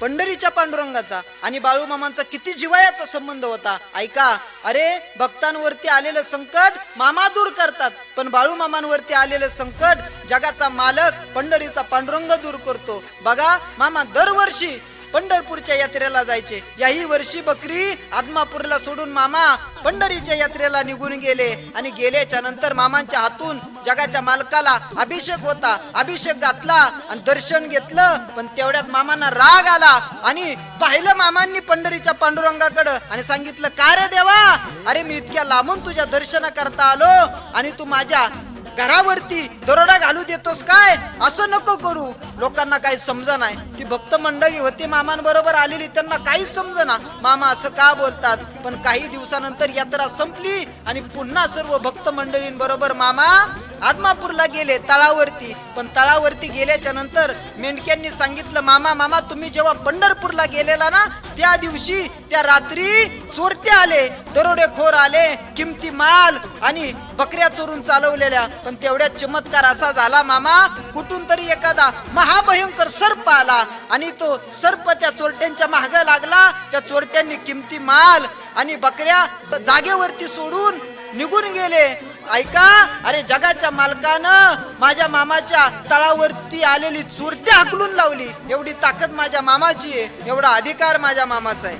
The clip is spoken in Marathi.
पंढरीच्या पांडुरंगाचा आणि बाळूमामांचा किती जिव्हाळ्याचा संबंध होता. ऐका, अरे भक्तांवरती आलेलं संकट मामा दूर करतात, पण बाळूमामांवरती आलेलं संकट जगाचा मालक पंढरीचा पांडुरंग दूर करतो. बघा, मामा दरवर्षी पंढरपूरच्या यात्रेला जायचे. याही वर्षी बकरी आदमापूरला सोडून मामा पंढरीच्या यात्रेला निघून गेले आणि गेल्याच्या नंतर मामांच्या हातून जगाच्या मालकाला अभिषेक होता. अभिषेक घातला आणि दर्शन घेतलं, पण तेवढ्यात मामांना राग आला आणि पाहिलं मामांनी पंढरीच्या पांडुरंगाकडं आणि सांगितलं, का रे देवा, अरे मी इतक्या लांबून तुझ्या दर्शनाकरता आलो आणि तू माझ्या घरावरती दरोडा घालू देतोस काय? असं नको करू. लोकांना काही समजा नाही. ती भक्त मंडळी होती मामांबरोबर आलेली, त्यांना काहीच समजना मामा असं का बोलतात. पण काही दिवसानंतर यात्रा संपली आणि पुन्हा सर्व भक्त मंडळींबरोबर मामा आदमापूरला गेले तळावरती. पण तळावरती गेल्याच्या नंतर मेंढक्यांनी सांगितलं, मामा मामा तुम्ही जेव्हा पंढरपूरला गेलेला ना, त्या दिवशी त्या रात्री चोरटे आले, दरोडेखोर आले, किमती माल आणि बकऱ्या चोरून चालवलेल्या. पण तेवढ्यात चमत्कार असा झाला मामा, कुठून तरी एखादा महाभयंकर सर्प आला आणि तो सर्प त्या चोरट्यांच्या मागे लागला. त्या चोरट्यांनी किमती माल आणि बकऱ्या जागेवरती सोडून निघून गेले. ऐका, अरे जगाच्या मालकानं माझ्या मामाच्या तळावरती आलेली चोरटी हाकलून लावली. एवढी ताकद माझ्या मामाची आहे, एवढा अधिकार माझ्या मामाचा आहे.